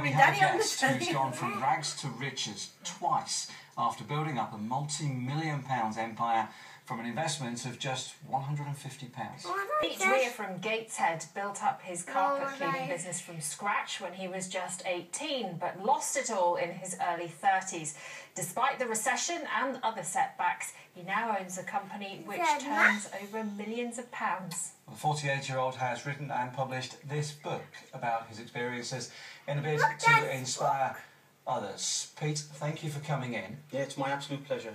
we have a guest who's gone from rags to riches twice after building up a multi-million-pound empire from an investment of just £150. Pete Rea from Gateshead built up his carpet cleaning business from scratch when he was just 18, but lost it all in his early 30s. Despite the recession and other setbacks, he now owns a company which turns over millions of pounds. The 48-year-old has written and published this book about his experiences in a bid to inspire others. Pete, thank you for coming in. Yeah, it's my absolute pleasure.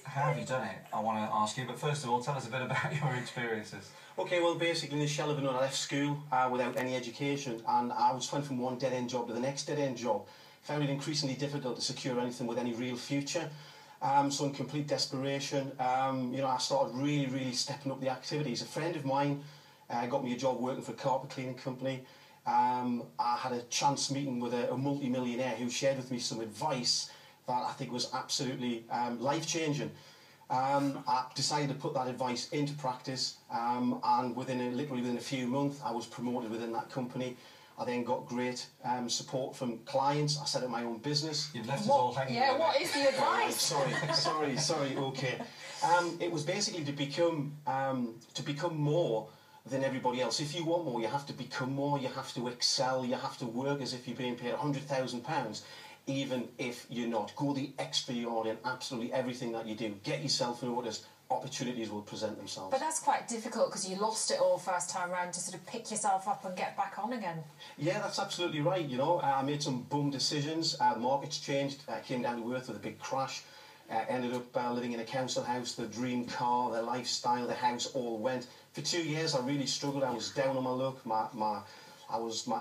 How have you done it? I want to ask you, but first of all, tell us a bit about your experiences. Okay, well, basically, in the shell of it, I left school without any education, and I just went from one dead-end job to the next dead-end job. Found it increasingly difficult to secure anything with any real future. So in complete desperation, I started really stepping up the activities. A friend of mine got me a job working for a carpet cleaning company. I had a chance meeting with a multi-millionaire who shared with me some advice that I think was absolutely life-changing. I decided to put that advice into practice, and literally within a few months, I was promoted within that company. I then got great support from clients. I set up my own business. You've left us all hanging. Yeah, what is the advice? Sorry, okay. It was basically to become more than everybody else. If you want more, you have to become more, you have to excel, you have to work as if you're being paid £100,000, even if you're not. Go the extra yard in absolutely everything that you do. Get yourself noticed. Opportunities will present themselves. But that's quite difficult because you lost it all first time round to sort of pick yourself up and get back on again. Yeah, that's absolutely right, I made some bum decisions. The market's changed. Came down to earth with a big crash. Ended up living in a council house. The dream car, the lifestyle, the house all went. For 2 years I really struggled. I was down on my luck. My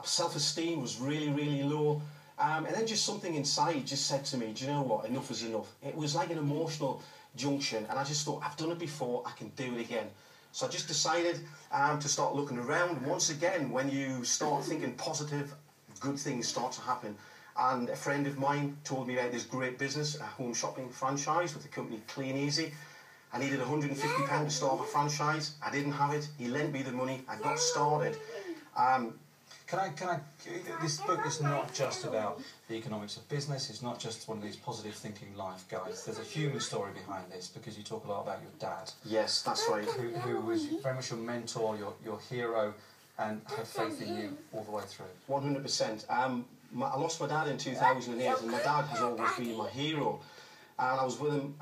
self-esteem was really low. And then just something inside just said to me, do you know what, enough is enough. It was like an emotional junction, and I just thought, I've done it before, I can do it again. So I just decided to start looking around. Once again, when you start thinking positive, good things start to happen. And a friend of mine told me about this great business, a home shopping franchise with the company Kleeneze. I needed £150 to start my franchise. I didn't have it. He lent me the money. I got started. This book is not just about the economics of business. It's not just one of these positive thinking life guides. There's a human story behind this, because you talk a lot about your dad. Yes, that's right. Who was very much your mentor, your hero, and had faith in you all the way through. 100%. I lost my dad in 2008, and my dad has always been my hero. And I was with him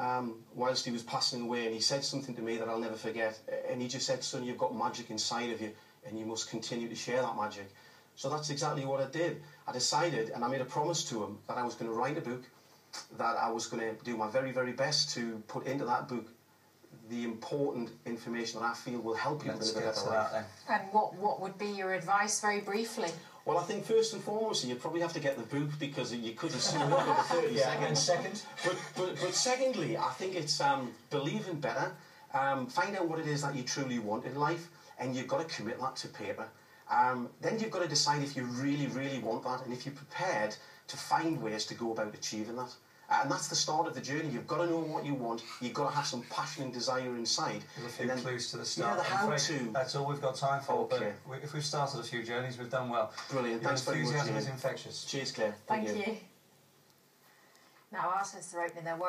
whilst he was passing away, and he said something to me that I'll never forget. And he just said, son, you've got magic inside of you, and you must continue to share that magic. So that's exactly what I did. I decided, and I made a promise to him, that I was going to write a book, that I was going to do my very best to put into that book the important information that I feel will help people live a better life. And what would be your advice, very briefly? Well, I think first and foremost, you probably have to get the book, because you could just sum it up in 30 seconds. And second? But secondly, I think it's believing better, find out what it is that you truly want in life, and you've got to commit that to paper. Then you've got to decide if you really want that, and if you're prepared to find ways to go about achieving that. And that's the start of the journey. You've got to know what you want. You've got to have some passion and desire inside. There's a few clues to the start. Yeah, the how-to. That's all we've got time for. Okay. But if we've started a few journeys, we've done well. Brilliant. Your Thanks very much. Enthusiasm is infectious. Cheers, Claire. Thank you. Now artists are opening their work